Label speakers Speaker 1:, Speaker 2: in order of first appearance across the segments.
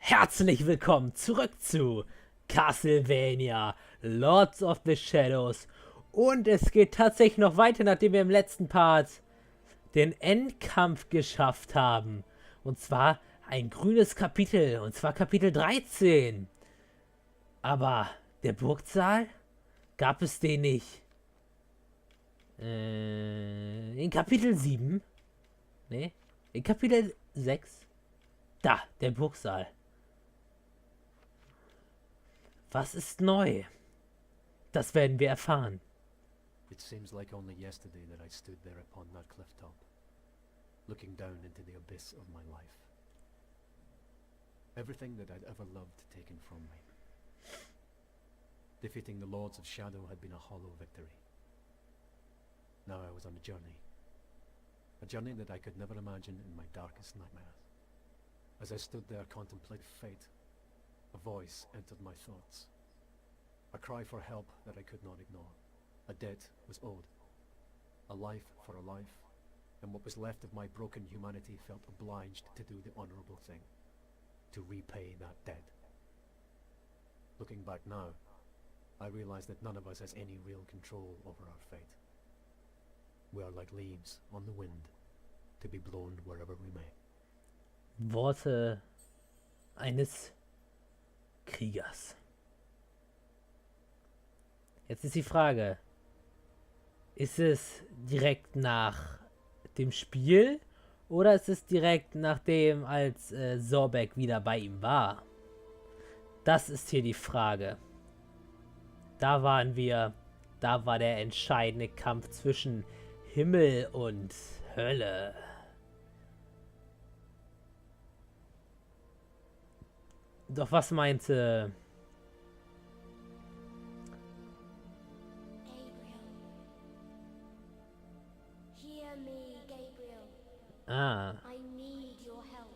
Speaker 1: Herzlich willkommen zurück zu Castlevania, Lords of the Shadows. Und es geht tatsächlich noch weiter, nachdem wir im letzten Part den Endkampf geschafft haben. Und zwar ein grünes Kapitel, und zwar Kapitel 13. Aber der Burgsaal? Gab es den nicht? In Kapitel 7? Ne? In Kapitel 6? Da, der Burgsaal. Was ist neu? Das werden wir erfahren.
Speaker 2: It seems like only yesterday that I stood there upon that cliff top, looking down into the abyss of my life. Everything that I'd ever loved taken from me. Defeating the Lords of Shadow had been a hollow victory. Now I was on a journey that I could never imagine in my darkest nightmares. As I stood there contemplating fate, a voice entered my thoughts. A cry for help that I could not ignore. A debt was owed. A life for a life, and what was left of my broken humanity felt obliged to do the honorable thing. To repay that debt. Looking back now, I realize that none of us has any real control over our fate. We are like leaves on the wind, to be blown wherever we may.
Speaker 1: Worte eines Kriegers. Jetzt ist die Frage, ist es direkt nach dem Spiel oder ist es direkt nachdem, als Zorbeck wieder bei ihm war? Das ist hier die Frage. Da waren wir, da war der entscheidende Kampf zwischen Himmel und Hölle. Doch was meinte
Speaker 3: Hear me, Gabriel.
Speaker 1: Ah,
Speaker 3: I need your help.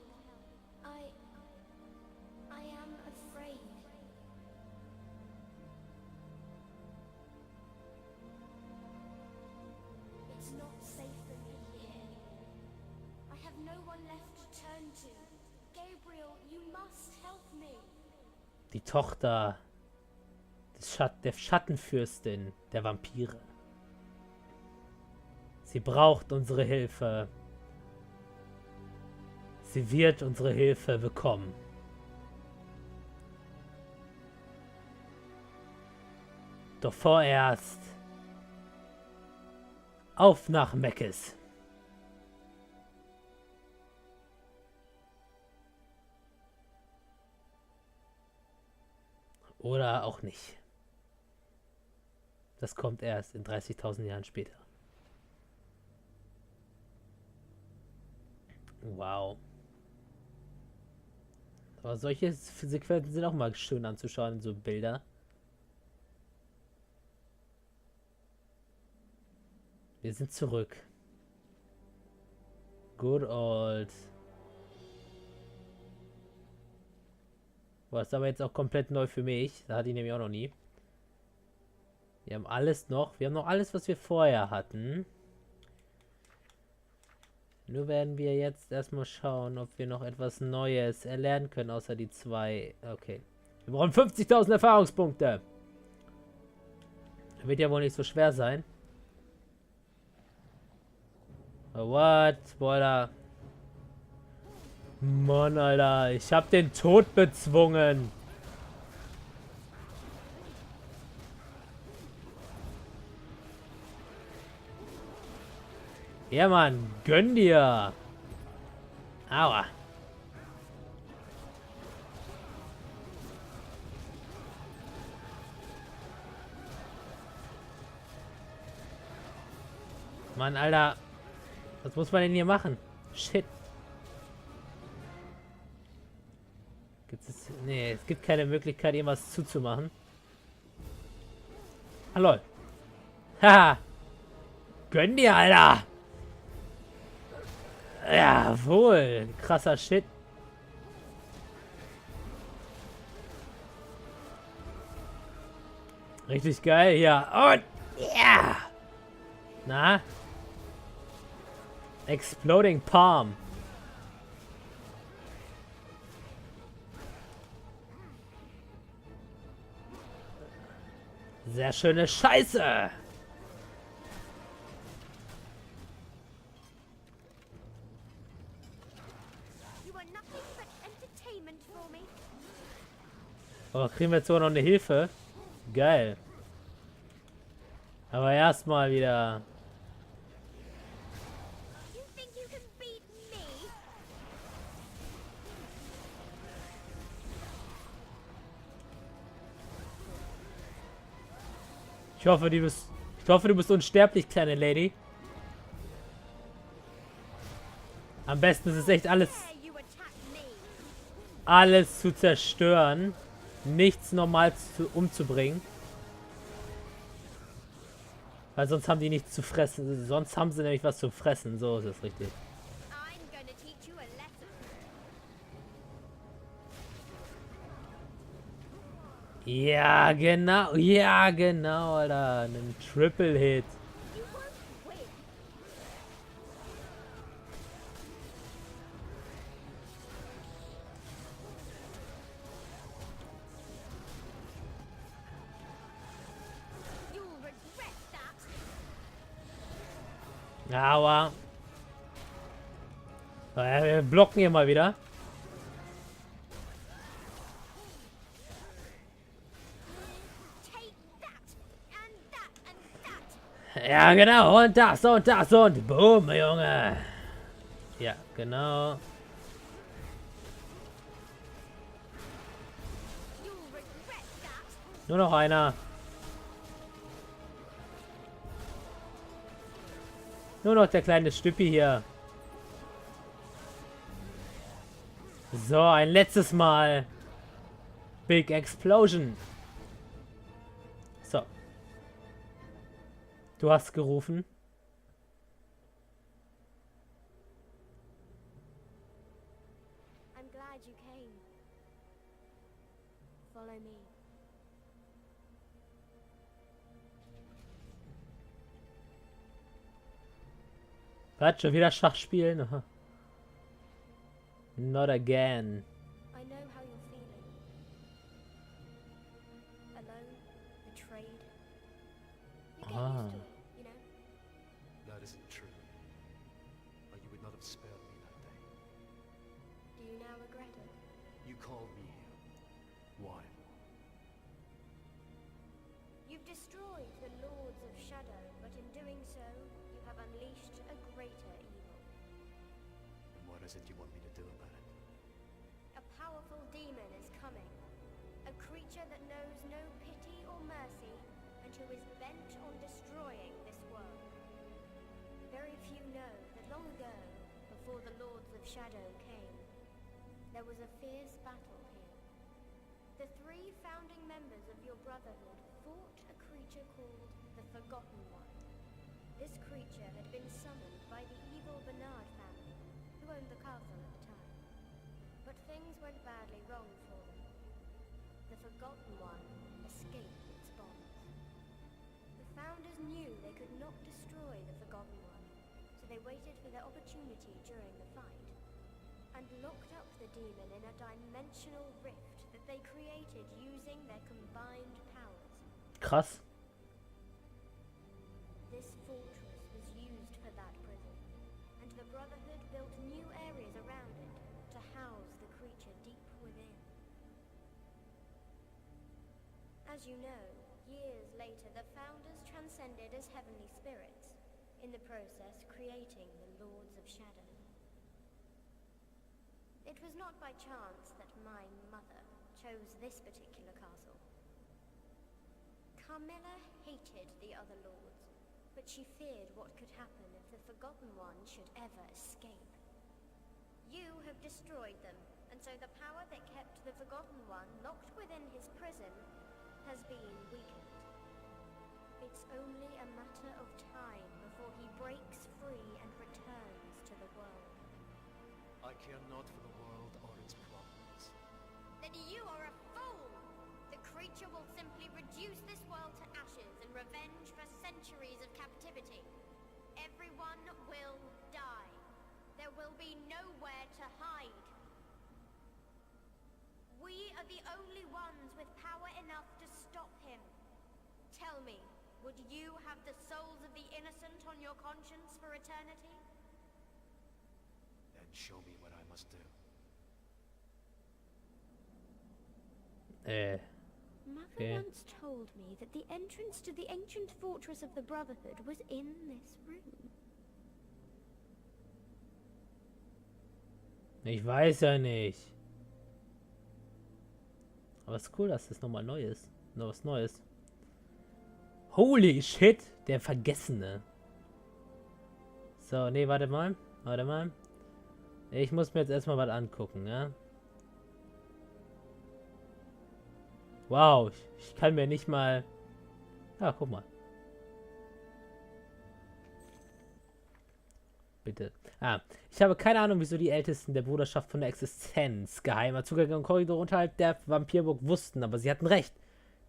Speaker 3: I am afraid. It's not safe for me here. I have no one left to turn to. Gabriel, you must help me.
Speaker 1: die Tochter der Schattenfürstin der Vampire. Sie braucht unsere Hilfe. Sie wird unsere Hilfe bekommen. Doch vorerst auf nach Meckes. Oder auch nicht. Das kommt erst in 30.000 Jahren später. Wow. Aber solche Sequenzen sind auch mal schön anzuschauen, so Bilder. Wir sind zurück. Good old. Boah, ist aber jetzt auch komplett neu für mich. Da hatte ich nämlich auch noch nie. Wir haben alles noch. Wir haben noch alles, was wir vorher hatten. Nur werden wir jetzt erstmal schauen, ob wir noch etwas Neues erlernen können, außer die zwei. Okay. Wir brauchen 50.000 Erfahrungspunkte. Wird ja wohl nicht so schwer sein. Oh, what? Boah, da. Mann, Alter. Ich hab den Tod bezwungen. Ja, Mann. Gönn dir. Aua. Mann, Alter. Was muss man denn hier machen? Shit. Nee, es gibt keine Möglichkeit, irgendwas zuzumachen. Hallo. Haha. Gönn dir, Alter. Jawohl. Krasser Shit. Richtig geil hier. Und ja. Na? Exploding Palm. Sehr schöne Scheiße.
Speaker 3: You are nothing but entertainment for me.
Speaker 1: Aber kriegen wir jetzt sogar noch eine Hilfe? Geil. Aber erstmal wieder.
Speaker 3: You think you can beat me?
Speaker 1: Ich hoffe, du bist unsterblich, kleine Lady. Am besten ist es echt
Speaker 3: Dare you attack me?
Speaker 1: alles zu zerstören. Nichts normal umzubringen. Weil sonst haben die nichts zu fressen. Sonst haben sie nämlich was zu fressen. So ist es richtig.
Speaker 3: I'm gonna teach you a lesson.
Speaker 1: Ja, genau. Ja, genau, Alter. Ein Triple Hit.
Speaker 3: You won't win. You'll regret that.
Speaker 1: Aber. Ja, wir blocken hier mal wieder.
Speaker 3: Take that and that and that.
Speaker 1: Ja, genau. Und das und das und boom, Junge. Ja, genau.
Speaker 3: You'll regret that.
Speaker 1: Nur noch einer. Nur noch der kleine Stüppi hier. So, ein letztes Mal. Big Explosion. So. Du hast gerufen.
Speaker 3: I'm glad you came. Follow me.
Speaker 1: Was? Schon wieder Schach spielen? Aha. Not again.
Speaker 3: I know how you're feeling. Alone, betrayed. You get
Speaker 1: Ah.
Speaker 3: used to it, you know?
Speaker 2: That isn't true. Or you would not have spared me that day.
Speaker 3: Do you now regret it?
Speaker 2: You called me here. Why?
Speaker 3: You've destroyed the Lords of Shadow, but in doing so, you have unleashed a greater evil.
Speaker 2: And what is it you want me to do about it?
Speaker 3: A powerful demon is coming. A creature that knows no pity or mercy, and who is bent on destroying this world. Very few know that long ago, before the Lords of Shadow came, there was a fierce battle here. The three founding members of your brotherhood fought a creature called the Forgotten One. This creature had been summoned by the evil Bernard family, who owned the castle at the time. But things went badly wrong for them. The Forgotten One escaped its bonds. The founders knew they could not destroy the Forgotten One, so they waited for their opportunity during the fight, and locked up the demon in a dimensional rift that they created using their combined powers.
Speaker 1: Krass.
Speaker 3: This fortress was used for that prison, and the Brotherhood built new areas around it to house the creature deep within. As you know, years later the founders transcended as heavenly spirits, in the process creating the Lords of Shadow. It was not by chance that my mother chose this particular castle. Carmilla hated the other lords, but she feared what could happen if the Forgotten One should ever escape. You have destroyed them, and so the power that kept the Forgotten One locked within his prison has been weakened. It's only a matter of time before he breaks free and returns to the world.
Speaker 2: I care not for the world or its problems.
Speaker 3: Then you are a fool! The creature will simply reduce this world to ashes in revenge for centuries of captivity. Everyone will die. There will be nowhere to hide. We are the only ones with power enough to stop him. Tell me, would you have the souls of the innocent on your conscience for eternity?
Speaker 2: Then show me what I must do.
Speaker 3: Mother
Speaker 1: Okay.
Speaker 3: once told me that the entrance to the ancient fortress of the Brotherhood was in this room.
Speaker 1: Ich weiß ja nicht. Aber es ist cool, dass das nochmal neu ist. Noch was Neues. Holy shit! Der Vergessene. So, nee, warte mal. Warte mal. Ich muss mir jetzt erstmal was angucken, ja? Wow, ich kann mir nicht mal... Ah, guck mal. Bitte. Ah, ich habe keine Ahnung, wieso die Ältesten der Bruderschaft von der Existenz geheimer Zugänge und Korridore unterhalb der Vampirburg wussten, aber sie hatten recht.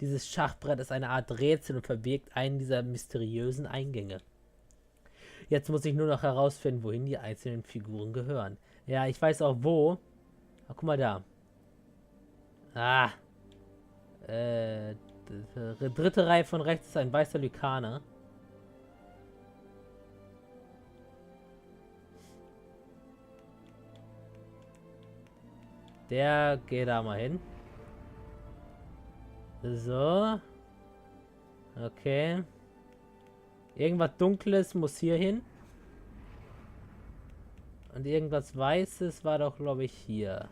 Speaker 1: Dieses Schachbrett ist eine Art Rätsel und verbirgt einen dieser mysteriösen Eingänge. Jetzt muss ich nur noch herausfinden, wohin die einzelnen Figuren gehören. Ja, ich weiß auch wo. Ah, guck mal da. Ah. Dritte Reihe von rechts ist ein weißer Lykaner. Der geht da mal hin. So. Okay. Irgendwas Dunkles muss hier hin. Und irgendwas Weißes war doch, glaube ich, hier.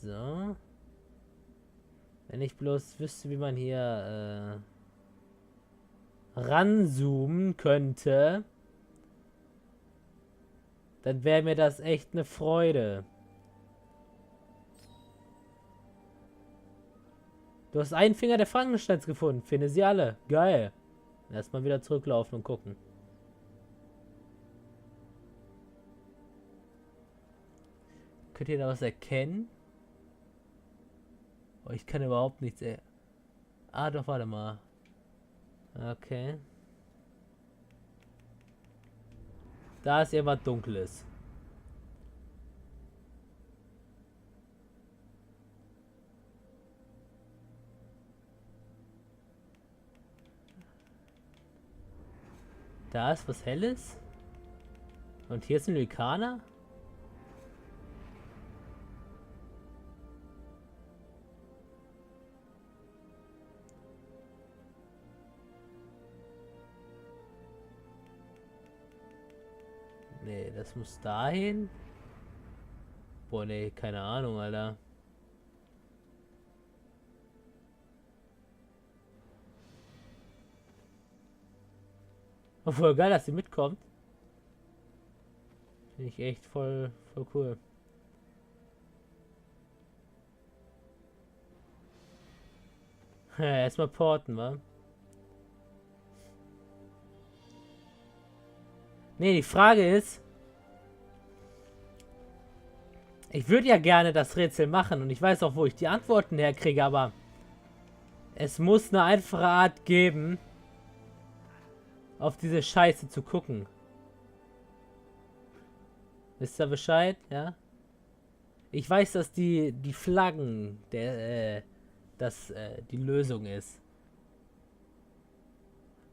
Speaker 1: So. Wenn ich bloß wüsste, wie man hier ranzoomen könnte, dann wäre mir das echt eine Freude. Du hast einen Finger der Frankensteins gefunden. Finde sie alle. Geil. Erstmal wieder zurücklaufen und gucken. Könnt ihr da was erkennen? Oh, ich kann überhaupt nichts. Ah, doch, warte mal. Okay. Da ist irgendwas Dunkles. Da ist was Helles. Und hier ist ein Lykaner. Nee, das muss dahin. Boah, nee, keine Ahnung, Alter. Oh, voll geil, dass sie mitkommt. Finde ich echt voll cool. Erstmal porten, wa? Nee, die Frage ist, ich würde ja gerne das Rätsel machen und ich weiß auch, wo ich die Antworten herkriege, aber es muss eine einfache Art geben, auf diese Scheiße zu gucken. Wisst ihr Bescheid? Ja? Ich weiß, dass die Flaggen die Lösung ist.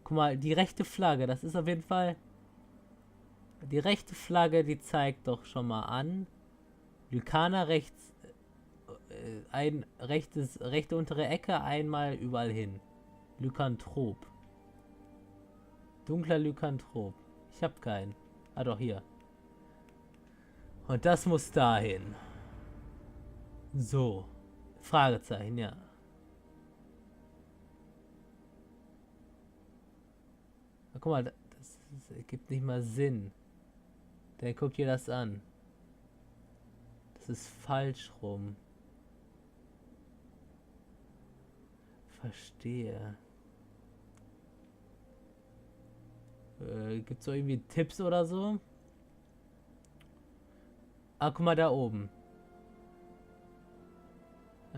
Speaker 1: Guck mal, die rechte Flagge, das ist auf jeden Fall... Die rechte Flagge, die zeigt doch schon mal an. Lykaner rechts, rechte untere Ecke, einmal überall hin. Lykanthrop. Dunkler Lykanthrop. Ich hab keinen. Ah doch, hier. Und das muss dahin. So. Fragezeichen, ja. Na, guck mal, das gibt nicht mal Sinn. Dann guck dir das an. Das ist falsch rum. Verstehe. Gibt's so irgendwie Tipps oder so? Ah, guck mal da oben.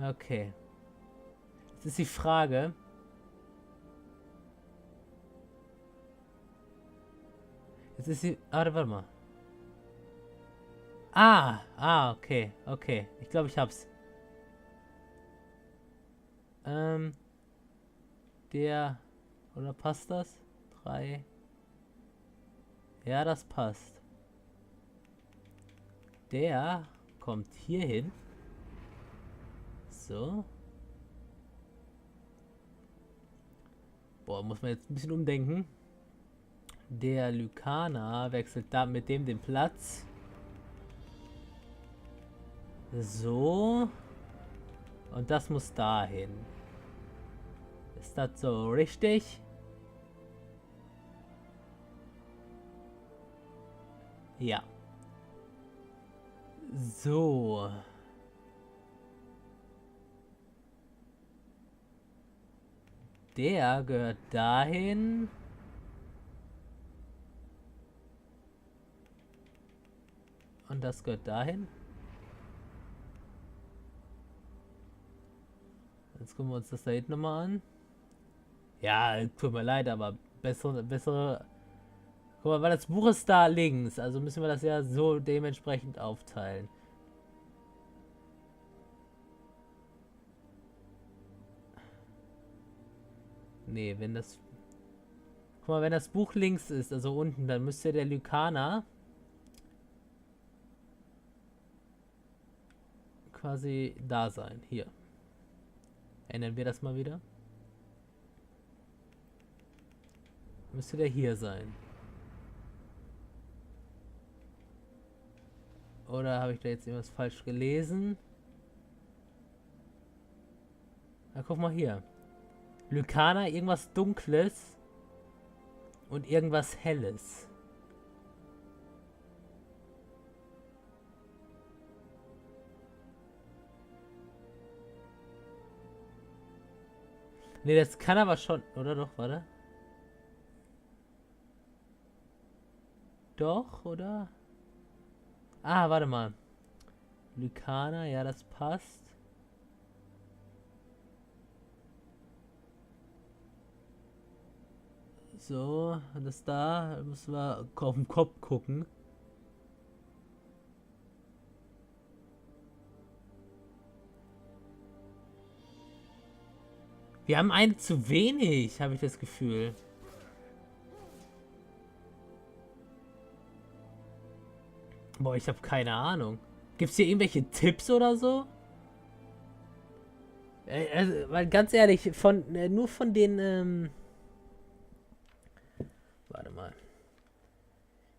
Speaker 1: Okay. Jetzt ist die Frage. Jetzt ist die... warte mal. Okay. Ich glaube, ich hab's. Der... Oder passt das? 3. Ja, das passt. Der kommt hier hin. So. Boah, muss man jetzt ein bisschen umdenken. Der Lykaner wechselt da mit dem den Platz. So. Und das muss dahin. Ist das so richtig? Ja. So. Der gehört dahin. Und das gehört dahin. Jetzt gucken wir uns das da hinten nochmal an. Ja, tut mir leid, aber bessere... Guck mal, weil das Buch ist da links, also müssen wir das ja so dementsprechend aufteilen. Nee, wenn das... Guck mal, wenn das Buch links ist, also unten, dann müsste der Lykaner quasi da sein. Hier. Ändern wir das mal wieder. Müsste der hier sein. Oder habe ich da jetzt irgendwas falsch gelesen? Na, guck mal hier. Lykaner, irgendwas Dunkles und irgendwas Helles. Ne, das kann aber schon... Oder doch, warte. Doch, oder? Ah, warte mal. Lykaner, ja, das passt. So, das da müssen wir auf den Kopf gucken. Wir haben einen zu wenig, habe ich das Gefühl. Boah, ich habe keine Ahnung. Gibt es hier irgendwelche Tipps oder so? Also, weil ganz ehrlich, nur von den, warte mal.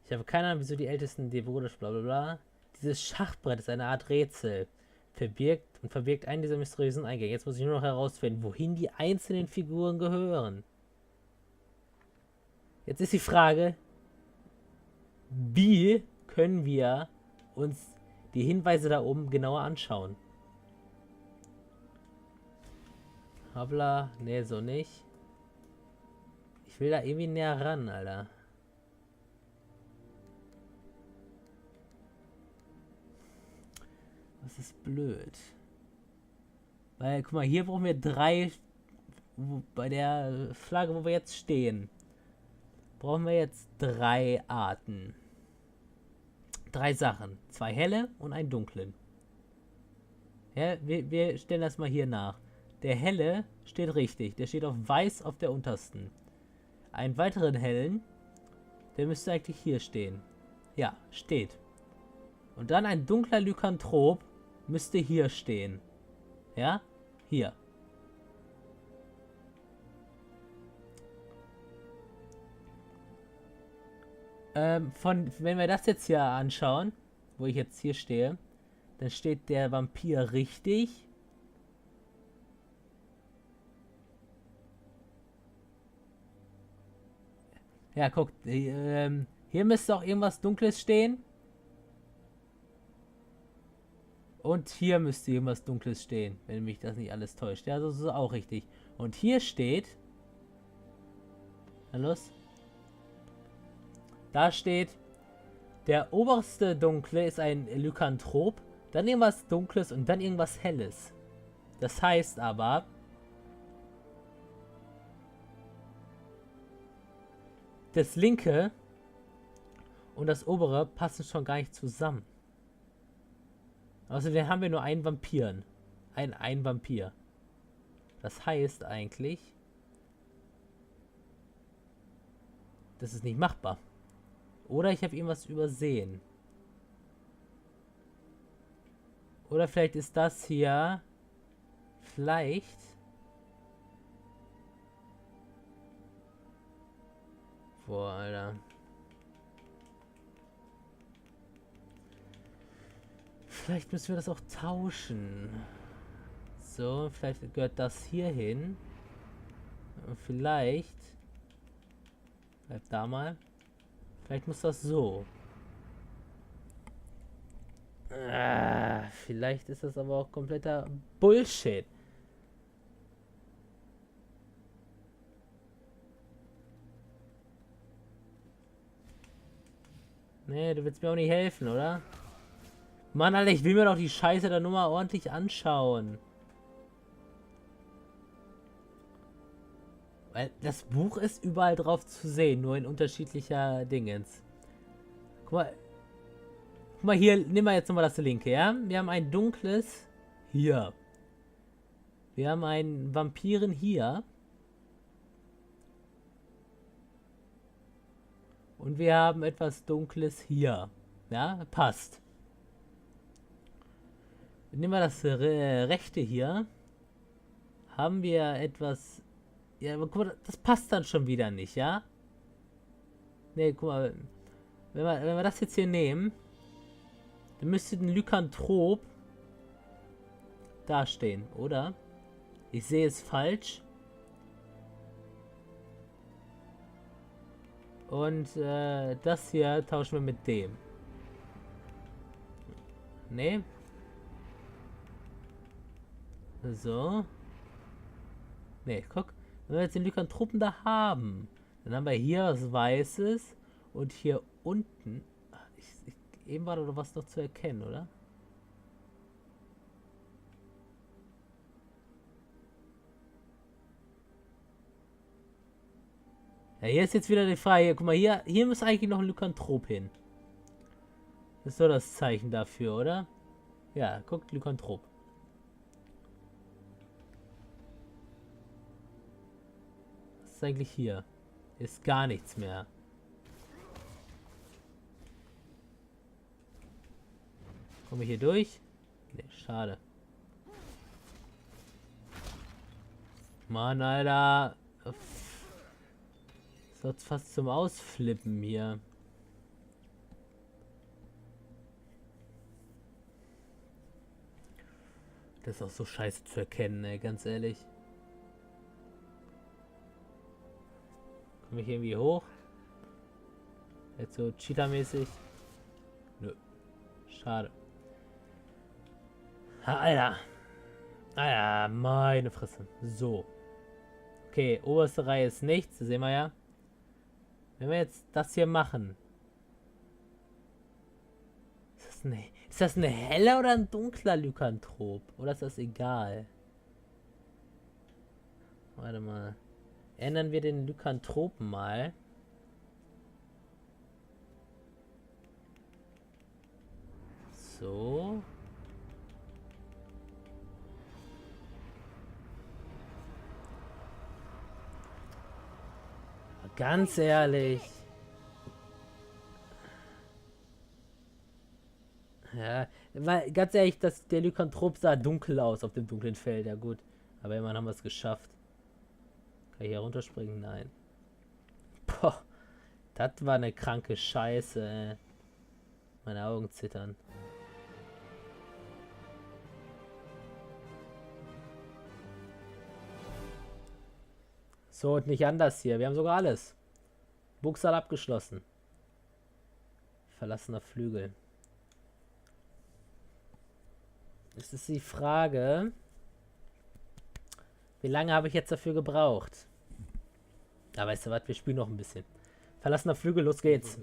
Speaker 1: Ich habe keine Ahnung, wieso die ältesten Devonisch, bla bla bla. Dieses Schachbrett ist eine Art Rätsel. Verbirgt einen dieser mysteriösen Eingänge. Jetzt muss ich nur noch herausfinden, wohin die einzelnen Figuren gehören. Jetzt ist die Frage, wie können wir uns die Hinweise da oben genauer anschauen? Habla, nee, so nicht. Ich will da irgendwie näher ran, Alter. Das ist blöd. Weil, guck mal, hier brauchen wir 3, bei der Flagge, wo wir jetzt stehen, brauchen wir jetzt 3 Arten. 3 Sachen. 2 helle und einen dunklen. Ja, wir stellen das mal hier nach. Der helle steht richtig. Der steht auf weiß auf der untersten. Einen weiteren hellen, der müsste eigentlich hier stehen. Ja, steht. Und dann ein dunkler Lykanthrop müsste hier stehen. Ja? Hier. Wenn wir das jetzt hier anschauen, wo ich jetzt hier stehe, dann steht der Vampir richtig. Ja, guck, hier müsste auch irgendwas Dunkles stehen. Und hier müsste irgendwas Dunkles stehen, wenn mich das nicht alles täuscht. Ja, das ist auch richtig. Und hier steht... Na los. Da steht, der oberste Dunkle ist ein Lykanthrop, dann irgendwas Dunkles und dann irgendwas Helles. Das heißt aber, das linke und das obere passen schon gar nicht zusammen. Außerdem haben wir nur einen Vampiren. Ein Vampir. Das heißt eigentlich, Das ist nicht machbar. Oder ich habe irgendwas übersehen. Oder vielleicht ist das hier... Vielleicht... Boah, Alter. Vielleicht müssen wir das auch tauschen. So, vielleicht gehört das hier hin. Und vielleicht... Bleib da mal. Vielleicht muss das so. Vielleicht ist das aber auch kompletter Bullshit. Nee, du willst mir auch nicht helfen, oder? Mann, Alter, ich will mir doch die Scheiße da nur mal ordentlich anschauen. Weil das Buch ist überall drauf zu sehen, nur in unterschiedlicher Dingens. Guck mal hier, nimm mal jetzt nochmal das linke, ja? Wir haben ein dunkles hier. Wir haben einen Vampiren hier. Und wir haben etwas Dunkles hier. Ja, passt. Nehmen wir das rechte hier. Haben wir etwas... Ja, aber guck mal, das passt dann schon wieder nicht, ja? Ne, guck mal. Wenn wir das jetzt hier nehmen, dann müsste ein Lykanthrop dastehen, oder? Ich sehe es falsch. Und das hier tauschen wir mit dem. Ne? So. Ne, guck. Wenn wir jetzt den Lykanthropen da haben, dann haben wir hier was Weißes und hier unten. Eben war da was noch zu erkennen, oder? Ja, hier ist jetzt wieder die Frage. Guck mal, hier muss eigentlich noch ein Lykanthrop hin. Das ist so das Zeichen dafür, oder? Ja, guckt, Lykanthrop. Was ist eigentlich hier? Ist gar nichts mehr. Komme ich hier durch? Ne, schade. Mann, Alter. Das wird fast zum Ausflippen hier. Das ist auch so scheiße zu erkennen, ey, ganz ehrlich. Komme ich irgendwie hoch? Jetzt so Cheetah-mäßig? Nö. Schade. Ha, Alter. Alter, meine Fresse. So. Okay, oberste Reihe ist nichts, das sehen wir ja. Wenn wir jetzt das hier machen. Ist das eine helle oder ein dunkler Lykanthrop? Oder ist das egal? Warte mal. Ändern wir den Lykanthropen mal. So. Ganz ehrlich. Ja, weil, ganz ehrlich, der Lykanthrop sah dunkel aus auf dem dunklen Feld. Ja gut. Aber immerhin haben wir es geschafft. Kann ich hier runterspringen? Nein. Boah. Das war eine kranke Scheiße, ey. Meine Augen zittern. So, und nicht anders hier. Wir haben sogar alles. Buchsaal abgeschlossen. Verlassener Flügel. Es ist die Frage, wie lange habe ich jetzt dafür gebraucht? Aber weißt du was, wir spielen noch ein bisschen. Verlassener Flügel, los geht's.